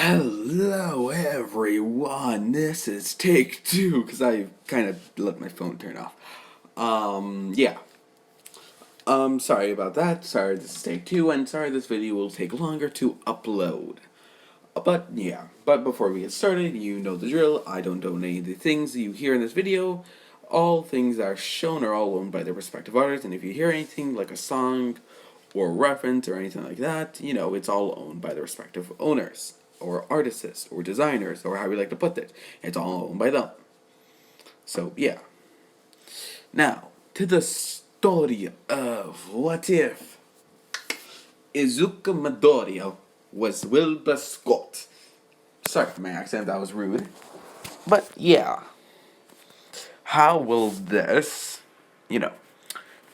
Hello, everyone. This is take two because I kind of let my phone turn off. Yeah. Sorry about that. Sorry, this is take two, and sorry this video will take longer to upload. But yeah. But before we get started, you know the drill. I don't donate the things you hear in this video. All things that are shown are all owned by their respective artists, and if you hear anything like a song or reference or anything like that, it's all owned by the respective owners or artists or designers or how we like to put it. It's all owned by them. So yeah. Now to the story of what if Izuku Midoriya was Wilbur Scott. Sorry for my accent, that was rude. But yeah, how will this, you know,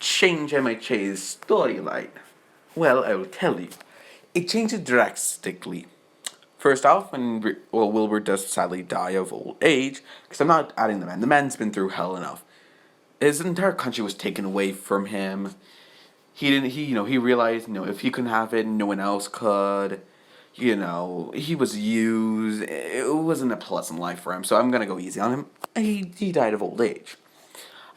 change MHA's storyline? Well, I will tell you. It changes drastically. First off, when Wilbur does sadly die of old age, because I'm not adding the man. The man's been through hell enough. His entire country was taken away from him. He didn't. He realized, if he couldn't have it, no one else could. He was used. It wasn't a pleasant life for him. So I'm gonna go easy on him. He died of old age.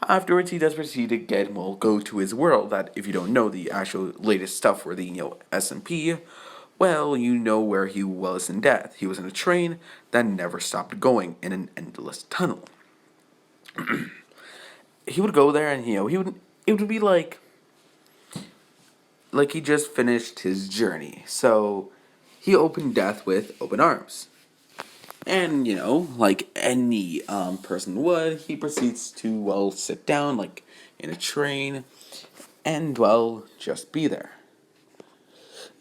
Afterwards, he does proceed to go to his world. That, if you don't know the actual latest stuff for the SMP, well, you know where he was in death. He was in a train that never stopped going in an endless tunnel. He would go there, and he would. It would be like he just finished his journey. So he opened death with open arms. And, like any person would, he proceeds to, sit down, like, in a train, and, just be there.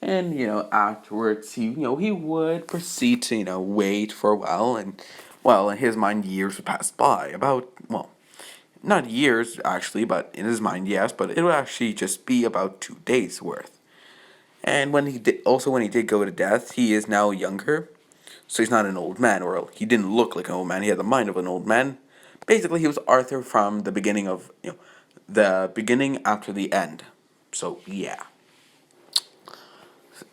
And, afterwards, he would proceed to, wait for a while, and, in his mind, years would pass by. Not years, actually, but in his mind, yes, but it would actually just be about 2 days worth. And when he did go to death, he is now younger. So he's not an old man, or he didn't look like an old man. He had the mind of an old man. Basically, he was Arthur from the beginning of, the beginning after the end. So, yeah.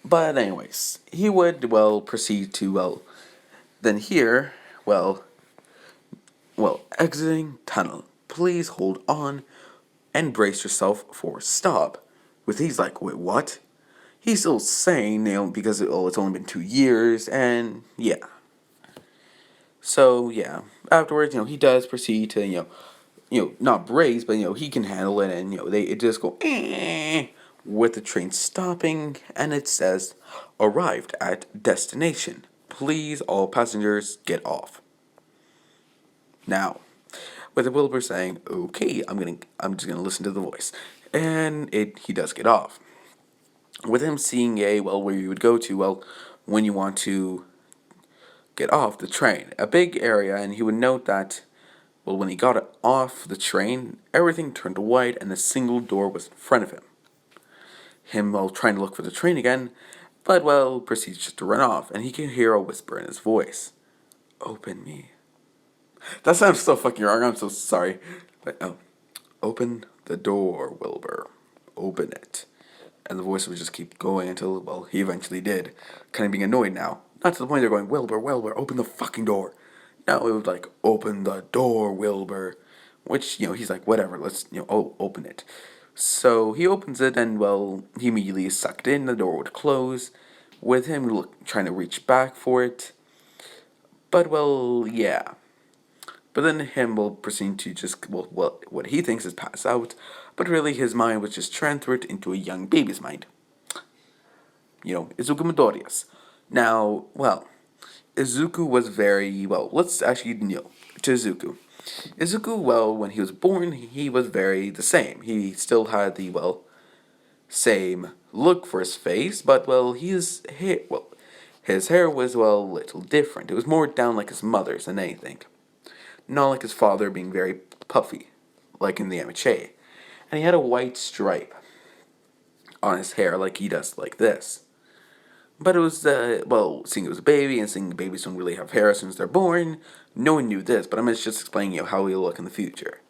But anyways, he would, proceed to, then here, exiting tunnel. Please hold on and brace yourself for stop. With he's like, wait, what? He's still saying, because, it's only been 2 years, and, yeah. So yeah, afterwards, he does proceed to not brace, but he can handle it, and it just go with the train stopping, and it says arrived at destination. Please, all passengers, get off. Now, with the Wilbur saying, "Okay, I'm just gonna listen to the voice," and he does get off. With him seeing where you would go to, when you want to get off the train, a big area, and he would note that, when he got off the train, everything turned white and a single door was in front of him. Him, trying to look for the train again, but, proceeds just to run off, and he can hear a whisper in his voice. Open me. That sounds so fucking wrong, I'm so sorry. But, open the door, Wilbur. Open it. And the voice would just keep going until, he eventually did. Kind of being annoyed now. Not to the point they're going, Wilbur, open the fucking door. No, it was like, open the door, Wilbur. Which, he's like, whatever, let's, open it. So he opens it, and, he immediately is sucked in. The door would close, with him trying to reach back for it. But, yeah. But then him will proceed to just, what he thinks is pass out. But really, his mind was just transferred into a young baby's mind. Izuku Midoriya's. Now, Izuku was very, let's actually, to Izuku. Izuku, when he was born, he was very the same. He still had the, same look for his face, but, his hair was, a little different. It was more down like his mother's than anything. Not like his father being very puffy, like in the MHA. And he had a white stripe on his hair, like he does, like this. But it was, seeing it was a baby, and seeing babies don't really have hair as soon as they're born, no one knew this, but I'm just explaining how he'll look in the future.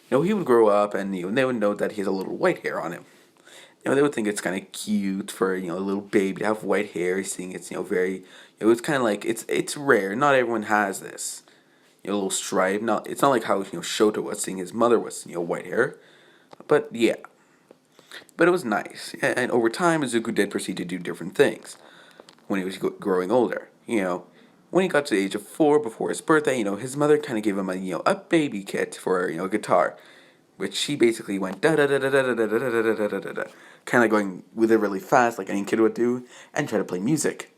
He would grow up, and they would know that he has a little white hair on him. they would think it's kind of cute for a little baby to have white hair. Seeing it's very, it's kind of like it's rare. Not everyone has this. A little stripe. Not it's not like how Shota was, seeing his mother was white hair. But yeah, but it was nice. And over time, Izuku did proceed to do different things when he was growing older. When he got to the age of 4 before his birthday, his mother kind of gave him a baby kit for a guitar, which she basically went da da da da da da da da da da da da da, kind of going with it really fast like any kid would do, and try to play music.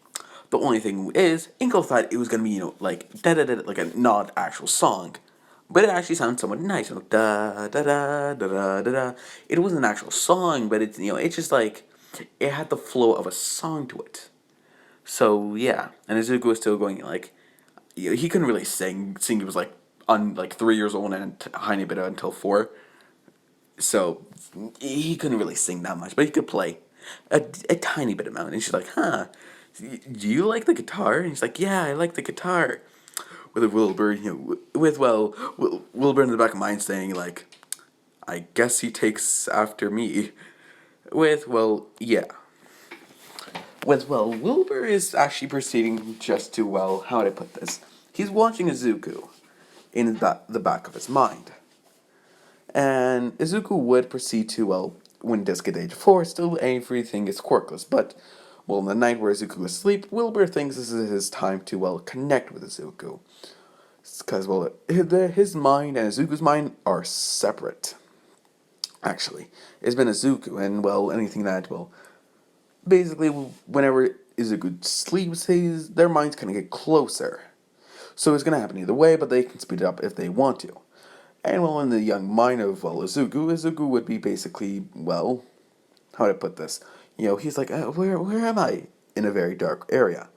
The only thing is, Inkle thought it was gonna be like da da da like a not actual song, but it actually sounds somewhat nice. Da da da da da da da. It wasn't an actual song, but it's it's just like it had the flow of a song to it. So yeah, and Izuku was still going like, he couldn't really sing. He was like 3 years old and a tiny bit until 4. So he couldn't really sing that much, but he could play a tiny bit amount. And she's like, "Huh, do you like the guitar?" And he's like, "Yeah, I like the guitar." With a Wilbur, Wilbur in the back of mind saying like, "I guess he takes after me." Yeah. Wilbur is actually proceeding just to, how would I put this? He's watching Izuku in the back of his mind. And Izuku would proceed to, when Disc at age 4, still everything is quirkless. But, in the night where Izuku is asleep, Wilbur thinks this is his time to, connect with Izuku. Because, his mind and Izuku's mind are separate. Actually, it's been Izuku, and, anything that, basically, whenever Izuku sleeps, their minds kind of get closer. So it's going to happen either way, but they can speed it up if they want to. And, in the young mind of, Izuku would be basically, how do I put this? He's like, where am I? In a very dark area.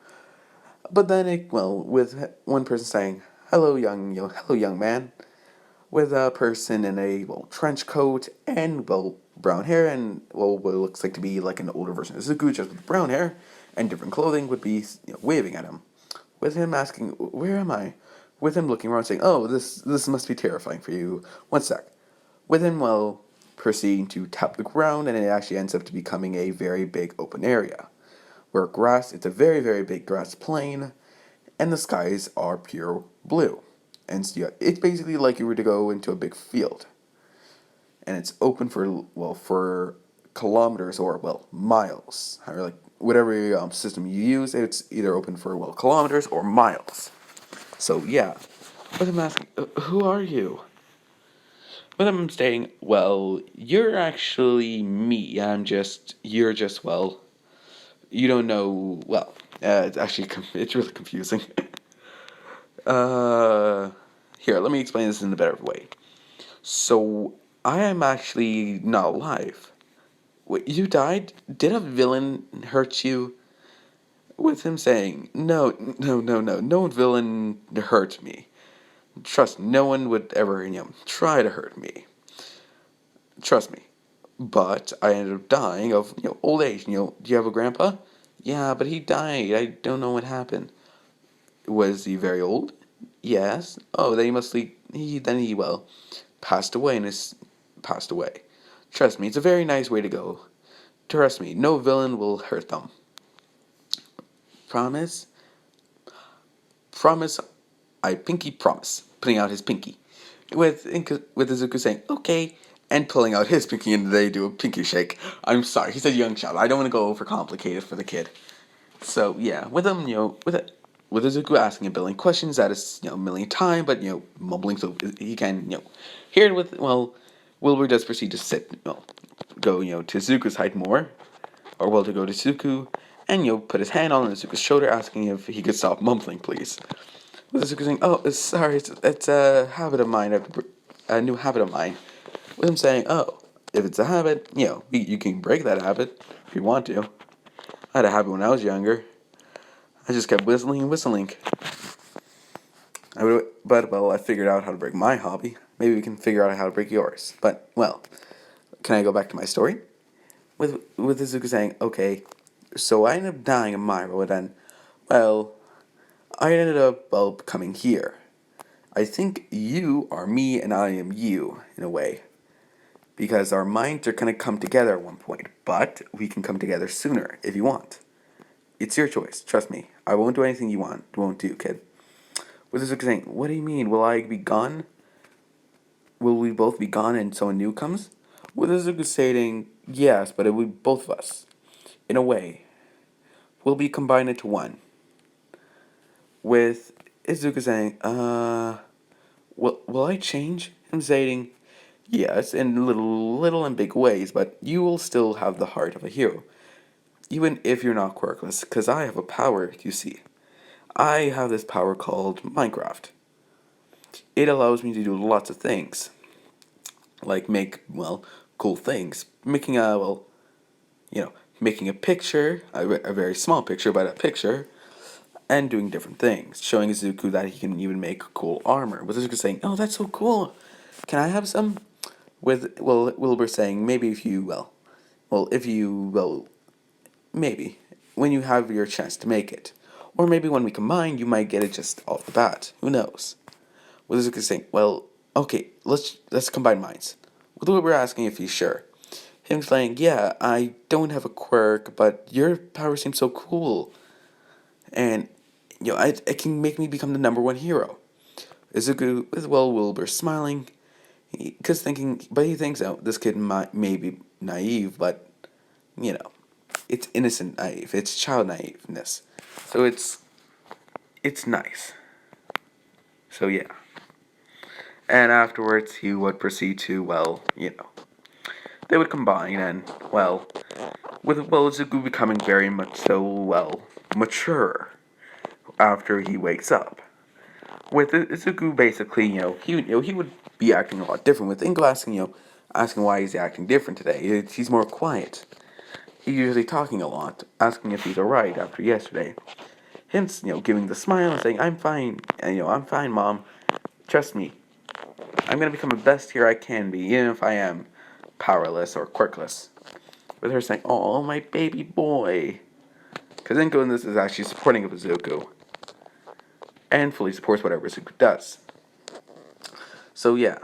But then, with one person saying, hello, young man, with a person in a, trench coat and, brown hair, and, what looks like to be like an older version of Izuku, just with brown hair and different clothing, would be, waving at him. With him asking, where am I? With him looking around saying, oh, this must be terrifying for you. One sec. With him, proceeding to tap the ground, and it actually ends up to becoming a very big open area. Where it's a very, very big grass plain, and the skies are pure blue. And so, yeah, it's basically like you were to go into a big field. And it's open for kilometers or, miles. Like, whatever system you use, it's either open for, kilometers or miles. So, yeah. But I'm asking, who are you? But I'm saying, you're actually me. You're just, you don't know, it's actually, it's really confusing. uh, Here, let me explain this in a better way. So, I am actually not alive. Wait, you died? Did a villain hurt you? With him saying, no, no, no, no, no villain hurt me. Trust me, no one would ever, try to hurt me. Trust me. But I ended up dying of, old age. Do you have a grandpa? Yeah, but he died. I don't know what happened. Was he very old? Yes. Oh, then he must passed away and is passed away. Trust me, it's a very nice way to go. Trust me, no villain will hurt them. Promise? Promise. I pinky promise. Putting out his pinky. With Izuku saying, okay, and pulling out his pinky, and they do a pinky shake. I'm sorry, he said young child. I don't want to go overcomplicated for the kid. So, yeah, with him, with Izuku asking a billion questions that is, a million time, but, mumbling so he can, hear it with, Wilbur does proceed to go, to Izuku's height more, or, to go to Izuku, and, put his hand on Izuku's shoulder, asking if he could stop mumbling, please. With Izuku saying, oh, sorry, it's a habit of mine, a new habit of mine. With him saying, oh, if it's a habit, you can break that habit if you want to. I had a habit when I was younger. I just kept whistling and whistling. But I figured out how to break my hobby. Maybe we can figure out how to break yours. But, can I go back to my story? With Izuku saying, okay, so I ended up dying in my road, and, I ended up, coming here. I think you are me and I am you, in a way. because our minds are going to come together at one point, but we can come together sooner if you want. It's your choice. Trust me. I won't do anything you won't do, kid. What is it saying? What do you mean? Will I be gone? Will we both be gone and someone new comes? What is it saying? Yes, but it will be both of us. In a way. We'll be combined into one. With Izuku saying, will I change? Him saying, yes, in little and big ways, but you will still have the heart of a hero. Even if you're not quirkless, because I have a power, you see. I have this power called Minecraft. It allows me to do lots of things. Like make, cool things. Making a picture, a very small picture, but a picture, and doing different things. Showing Izuku that he can even make cool armor. With Izuku saying, oh, that's so cool. Can I have some? With, Wilbur saying, maybe if you, maybe. When you have your chance to make it. Or maybe when we combine, you might get it just off the bat. Who knows? With Izuku saying, well, okay, let's combine minds. With Wilbur asking if he's sure. Him saying, yeah, I don't have a quirk, but your power seems so cool. And, it can make me become the number one hero. Izuku, Wilbur smiling, he thinks, oh, this kid may be naive, but, it's innocent naive. It's child naiveness. So it's nice. So yeah. And afterwards, he would proceed to, they would combine and, with Izuku becoming very much so, mature after he wakes up. With Izuku, basically, he would be acting a lot different. With Ingo asking why he's acting different today. He's more quiet. He's usually talking a lot, asking if he's alright after yesterday. Hence, giving the smile and saying, I'm fine, and, I'm fine, Mom. Trust me. I'm gonna become the best hero I can be, even if I am powerless or quirkless. With her saying, oh, my baby boy. Because Ingo in this is actually supporting of Izuku. And fully supports whatever Izuku does. So yeah.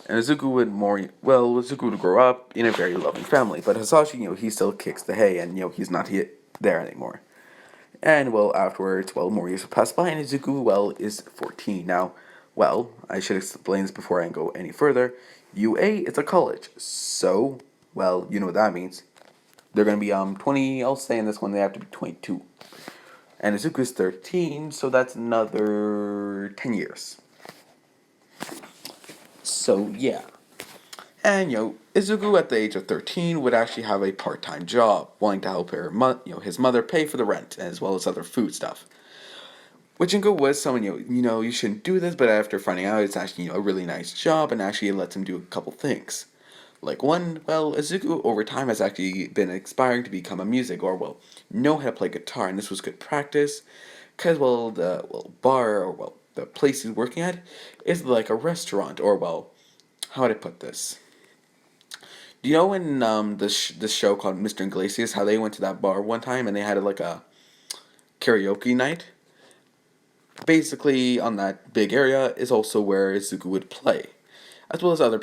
And Izuku would grow up in a very loving family. But Hasashi, he still kicks the hay and, he's not there anymore. And, afterwards, more years will pass by and Izuku, is 14. Now, I should explain this before I go any further. UA is a college. So, you know what that means. They're going to be 20, I'll say in this one they have to be 22. And Izuku's 13, so that's another 10 years. So, yeah. And, Izuku at the age of 13 would actually have a part-time job, wanting to help his mother pay for the rent, as well as other food stuff. Which Ingo was someone, you shouldn't do this, but after finding out it's actually, a really nice job, and actually it lets him do a couple things. Like one, Izuku over time has actually been aspiring to become a music, or, know how to play guitar, and this was good practice, because, the, bar, or, the place he's working at is like a restaurant, or, how would I put this? Do you know in this show called Mr. Iglesias, how they went to that bar one time and they had like a karaoke night? Basically, on that big area is also where Izuku would play, as well as other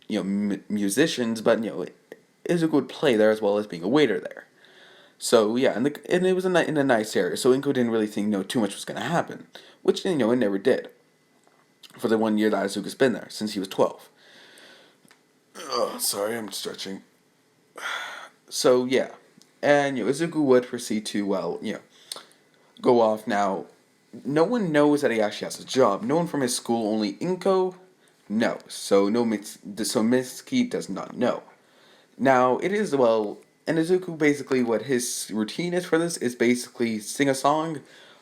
musicians. But Izuku would play there as well as being a waiter there. So yeah, and it was in a nice area. So Inko didn't really think too much was gonna happen, which it never did. For the 1 year that Izuku's been there since he was 12. Oh, sorry, I'm stretching. So yeah, and Izuku would proceed to go off now. No one knows that he actually has a job. No one from his school, only Inko, knows. So Mitsuki does not know. Now it is and Izuku basically what his routine is for this is basically sing a song,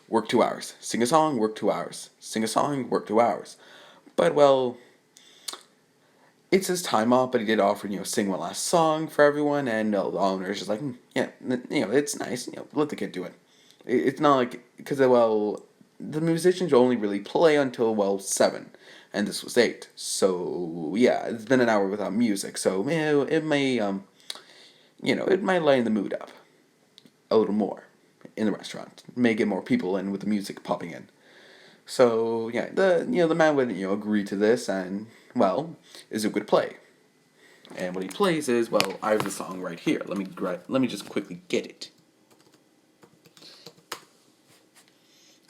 work 2 hours, sing a song, work 2 hours, sing a song, work 2 hours. But it's his time off. But he did offer sing one last song for everyone, and the owner's just like yeah, it's nice. Let the kid do it. It's not like because the musicians only really play until 7, and this was 8. So yeah, it's been an hour without music. So it may it might lighten the mood up a little more in the restaurant. It may get more people in with the music popping in. So yeah, the man would agree to this, and Izuku would play. And what he plays is, well, I have the song right here. Let me just quickly get it.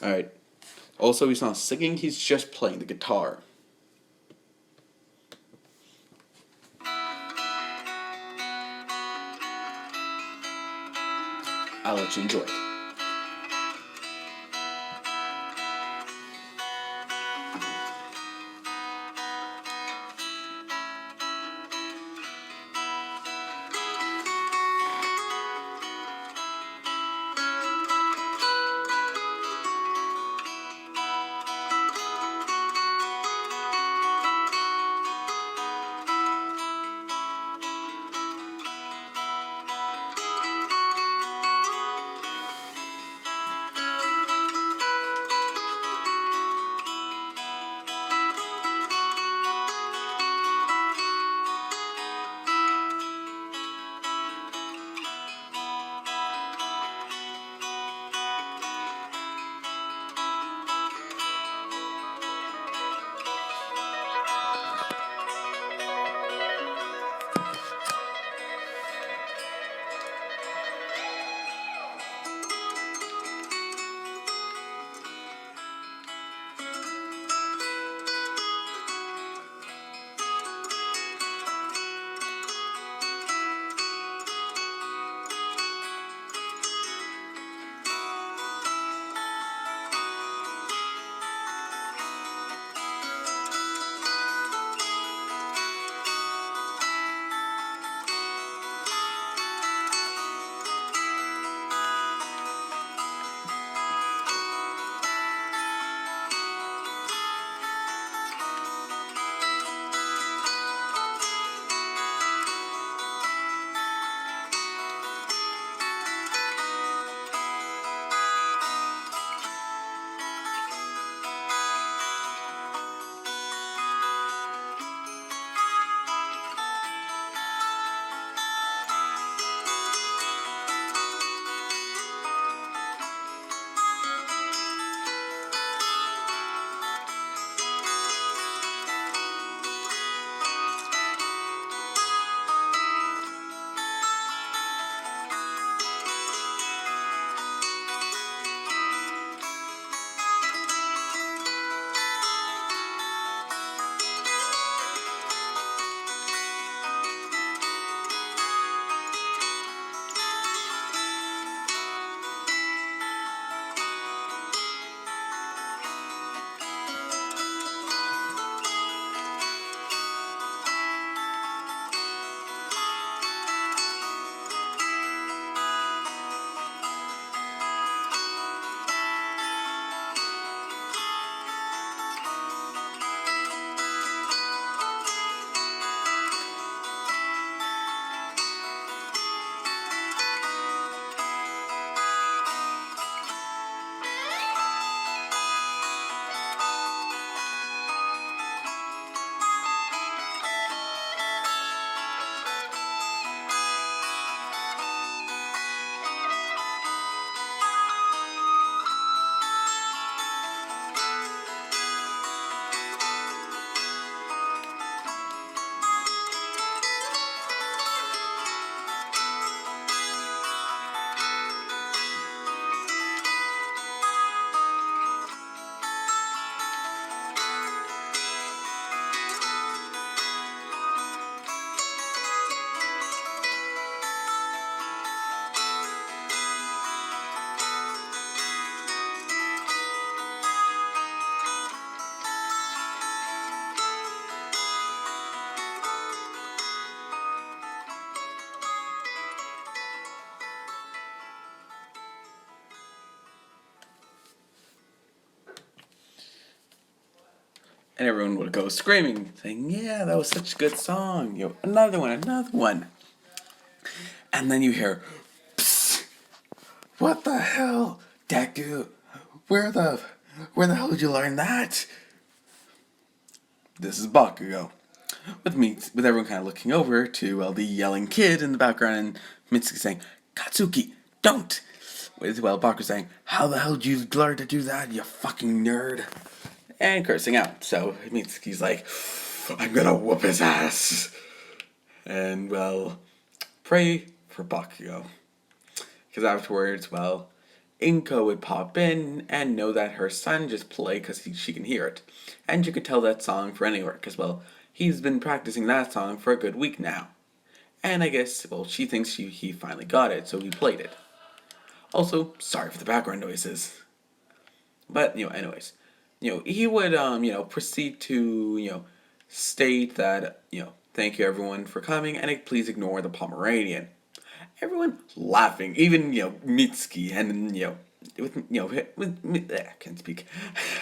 All right. Also, he's not singing; he's just playing the guitar. I'll let you enjoy it. And everyone would go screaming, saying, "Yeah, that was such a good song. Another one, another one." And then you hear, "Psst, what the hell, Deku? Where the, where the hell did you learn that?" This is Bakugo. With everyone kind of looking over to the yelling kid in the background, and Mitsuki saying, "Katsuki, don't!" With Bakugo saying, "How the hell did you learn to do that, you fucking nerd?" And cursing out. So Mitsuki's like, "I'm gonna whoop his ass." And, well, pray for Bakugo. Because afterwards, well, Inko would pop in and know that her son just played because she can hear it. And you could tell that song for anywhere, because, well, he's been practicing that song for a good week now. And I guess, well, she thinks he finally got it, so he played it. Also, sorry for the background noises. But, anyways, he would, proceed to, state that, thank you everyone for coming, and please ignore the Pomeranian. Everyone laughing, even, Mitsuki, and, I can't speak.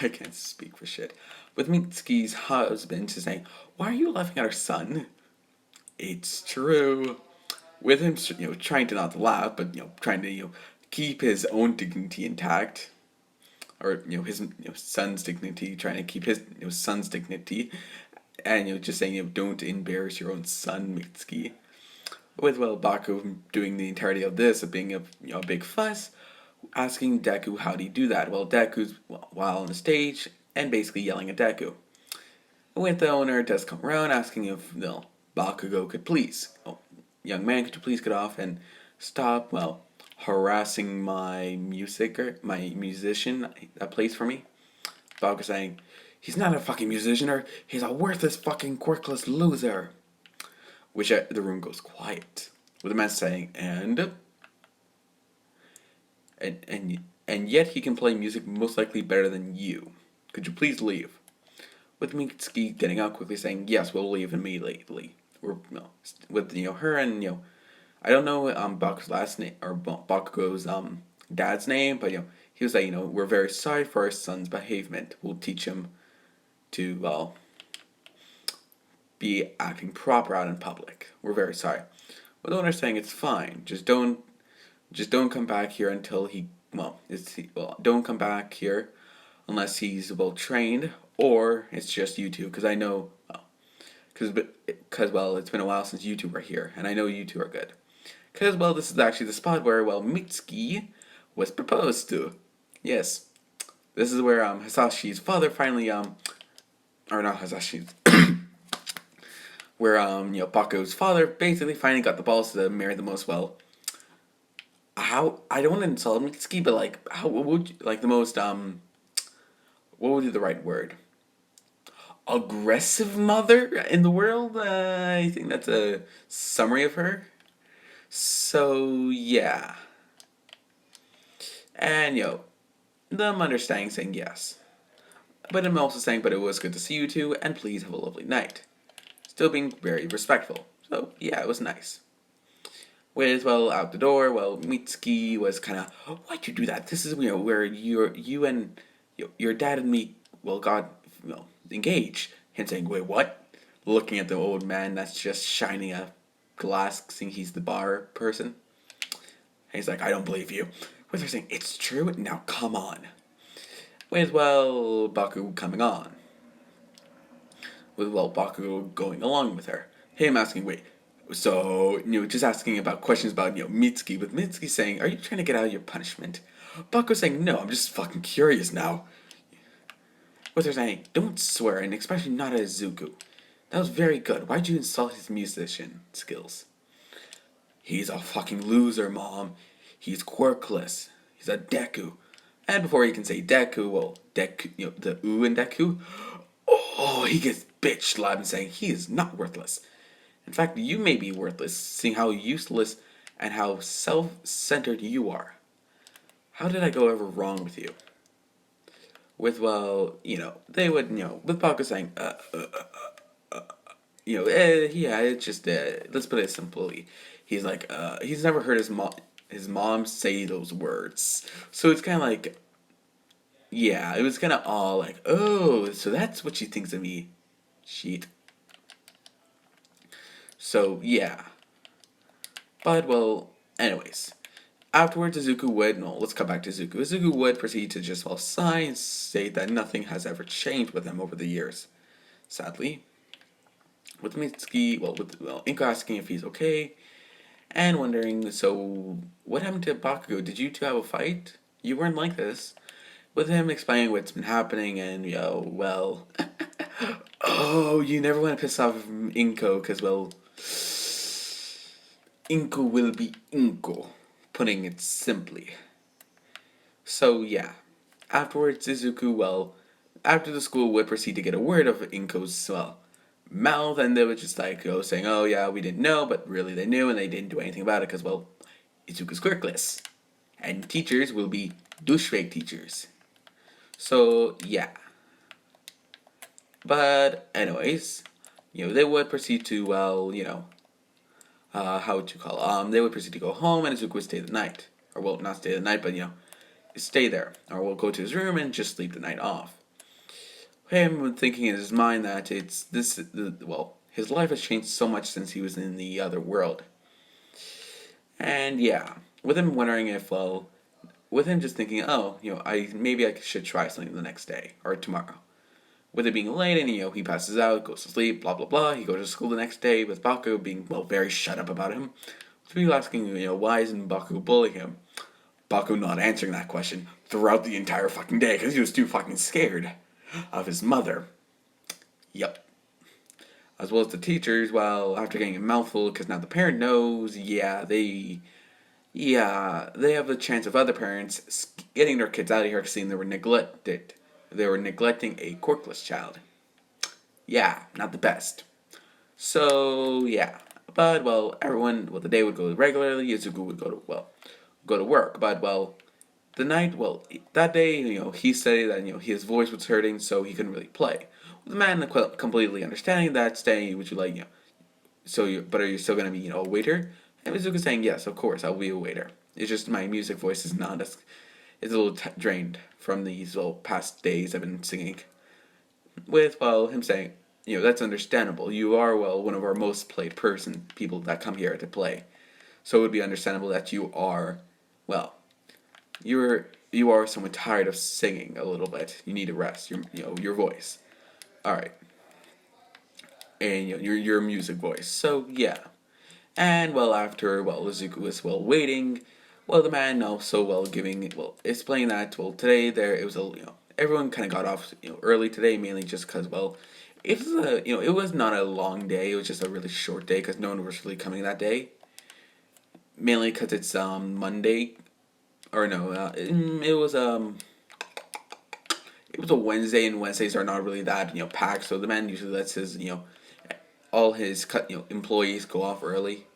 I can't speak for shit. With Mitsuki's husband just saying, why are you laughing at our son? It's true. With him, trying to not laugh, but, trying to, keep his own dignity intact. Or, his son's dignity, trying to keep his son's dignity. And, just saying, don't embarrass your own son, Mitsuki. With, well, Baku doing the entirety of this, of being a big fuss, asking Deku how do you do that. Well, Deku's while on the stage and basically yelling at Deku. With the owner does come around asking if Bakugo could please, young man, could you please get off and stop, well, harassing my musician that plays for me. Bakugo saying, he's not a fucking musician, or he's a worthless fucking quirkless loser. Which the room goes quiet, with the man saying, and yet he can play music most likely better than you. Could you please leave? With Mitsuki getting up quickly saying, yes, we'll leave immediately. With her and I don't know Bakugo's last name or Bakugo's dad's name, but he was like, we're very sorry for our son's behavement. We'll teach him to be acting proper out in public. We're very sorry. With the owner saying it's fine. Just don't come back here until don't come back here unless he's well trained, or it's just you two. Because I know, because it's been a while since you two were here, and I know you two are good. Because this is actually the spot where Mitsuki was proposed to. Yes, this is where Hasashi's father finally or not Hasashi's. Where Bakugo's father basically finally got the balls to marry the most how I don't want to insult Mitsuki, but how what would you, the most what would be the right word? Aggressive mother in the world. I think that's a summary of her. So yeah, and them understanding saying yes, but I'm also saying, but it was good to see you two, and please have a lovely night. Still being very respectful. So yeah, it was nice. With out the door, Mitsuki was kind of, why'd you do that? This is where you and your dad and me got engaged. Him saying, wait, what? Looking at the old man that's just shining a glass, saying he's the bar person. And he's like, I don't believe you. With her saying, it's true. Now come on. With Baku coming on. With Bakugo going along with her. Him asking, wait, so, just asking about questions about, Mitsuki, with Mitsuki saying, are you trying to get out of your punishment? Bakugo saying, no, I'm just fucking curious now. With her saying, don't swear, and especially not at Izuku. That was very good. Why'd you insult his musician skills? He's a fucking loser, Mom. He's quirkless. He's a Deku. And before he can say Deku, Deku, the U in Deku, he gets bitch slapped and saying he is not worthless. In fact, you may be worthless, seeing how useless and how self-centered you are. How did I go ever wrong with you? With, they would, with Bakugo saying, yeah, it's just, let's put it simply. He's like, he's never heard his mom say those words. So it's kind of yeah, it was kind of all oh, so that's what she thinks of me. Sheet. So, yeah. But, anyways. Afterwards, Izuku would, let's come back to Izuku. Izuku would proceed to just, sigh and say that nothing has ever changed with him over the years. Sadly. With Mitsuki, Inko asking if he's okay, and wondering, so, what happened to Bakugo? Did you two have a fight? You weren't like this. With him explaining what's been happening, and, oh, you never want to piss off Inko, because, Inko will be Inko, putting it simply. So yeah, afterwards Izuku, after the school would proceed to get a word of Inko's, mouth, and they would just like go saying, oh yeah, we didn't know, but really they knew, and they didn't do anything about it because, Izuku's quirkless. And teachers will be douchebag teachers. So yeah. But anyways, they would proceed to, how would you call they would proceed to go home, and Izuku would stay the night. Or not stay the night, but stay there. Or we'll go to his room and just sleep the night off. Him thinking in his mind that his life has changed so much since he was in the other world. And yeah, with him wondering if, with him just thinking, oh, maybe I should try something the next day or tomorrow. With it being late, and he passes out, goes to sleep, blah blah blah. He goes to school the next day with Baku being very shut up about him. So people asking, why isn't Baku bullying him? Baku not answering that question throughout the entire fucking day because he was too fucking scared of his mother. Yep. As well as the teachers, after getting a mouthful, because now the parent knows, they have the chance of other parents getting their kids out of here because they were neglected. They were neglecting a quirkless child. Yeah, not the best. So yeah, but everyone, the day would go regularly. Izuku would go to work, but the night, that day, he said that his voice was hurting, so he couldn't really play. The man completely understanding that, saying, "Would you like but are you still gonna be a waiter?" And Izuku saying, "Yes, of course, I'll be a waiter. It's just my music voice is not as it's a little drained from these past days I've been singing." With him saying, that's understandable. You are one of our most played people that come here to play, so it would be understandable that you are well you are somewhat tired of singing a little bit. You need to rest your voice. All right, and your music voice. So yeah, and after Izuku was waiting, the man also giving explaining that today there it was a everyone kind of got off early today, mainly just because it was it was not a long day. It was just a really short day because no one was really coming that day. Mainly because it's Monday, or no, it was a Wednesday, and Wednesdays are not really that packed. So the man usually lets his all his employees go off early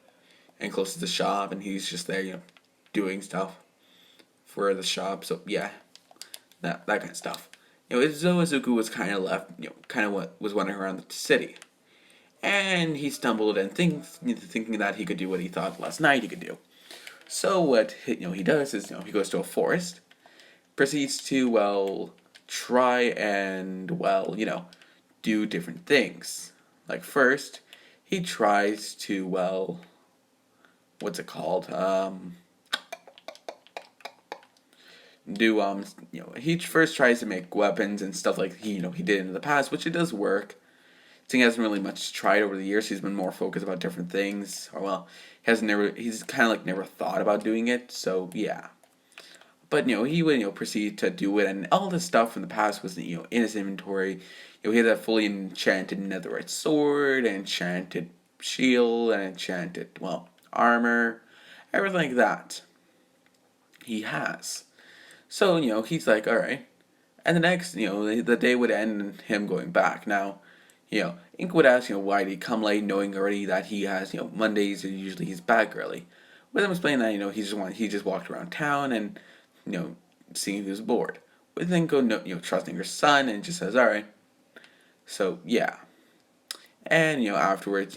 and close to the shop, and he's just there doing stuff for the shop. So yeah, that kind of stuff. Izuku was kind of left, kind of what was wandering around the city, and he stumbled and thinking that he could do what he thought last night he could do. So what he does is he goes to a forest, proceeds to try and do different things. Like first, he tries to what's it called do he first tries to make weapons and stuff like he did in the past, which it does work. He hasn't really much tried over the years. He's been more focused about different things, or he's kind of never thought about doing it. So yeah, but he would proceed to do it, and all the stuff from the past was in his inventory. He had that fully enchanted netherite sword, enchanted shield, and enchanted armor, everything like that. He has. So, he's like, all right. And the next, the day would end in him going back. Now, Ink would ask, why did he come late, knowing already that he has, Mondays are usually he's back early. With him explaining that, he just walked around town and, seeing if he was bored. With Inko, trusting her son, and just says, all right. So, yeah. And, afterwards,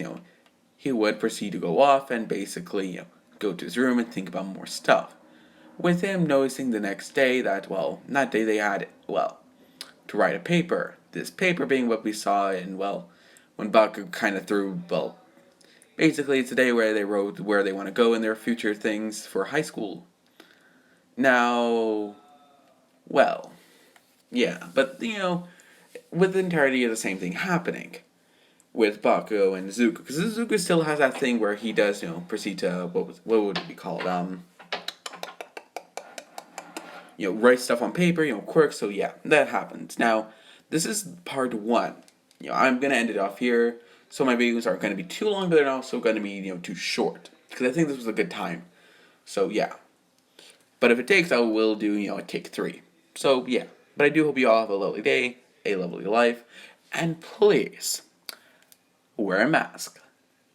he would proceed to go off and basically, go to his room and think about more stuff. With him noticing the next day that, that day they had, to write a paper. This paper being what we saw in, when Baku kind of threw, basically it's a day where they wrote where they want to go in their future things for high school. Now, yeah, but, with the entirety of the same thing happening with Baku and Izuku, because Izuku still has that thing where he does, proceed to, what would it be called, write stuff on paper, quirks. So yeah, that happens. Now, this is part one. I'm gonna end it off here. So my videos aren't gonna be too long, but they're also gonna be too short. because I think this was a good time. So yeah. But if it takes, I will do, a take 3. So yeah. But I do hope you all have a lovely day, a lovely life, and please wear a mask.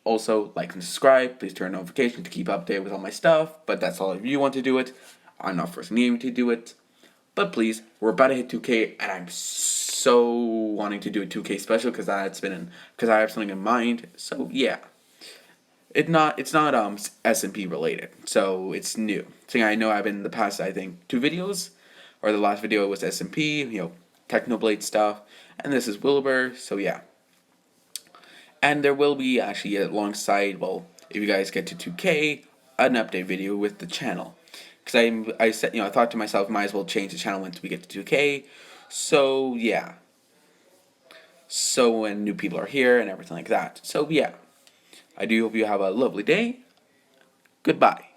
Also, like and subscribe. Please turn on notifications to keep updated with all my stuff. But that's all if you want to do it. I'm not forcing you to do it. But please, we're about to hit 2K, and I'm so wanting to do a 2K special because I have something in mind. So yeah, it's not SMP related, so it's new. So I know I've been in the past, I think 2 videos, or the last video was SMP, Technoblade stuff, and this is Wilbur. So yeah, and there will be actually alongside, well, if you guys get to 2K, an update video with the channel. Because I said, I thought to myself, might as well change the channel once we get to 2K. So yeah. So when new people are here and everything like that. So yeah. I do hope you have a lovely day. Goodbye.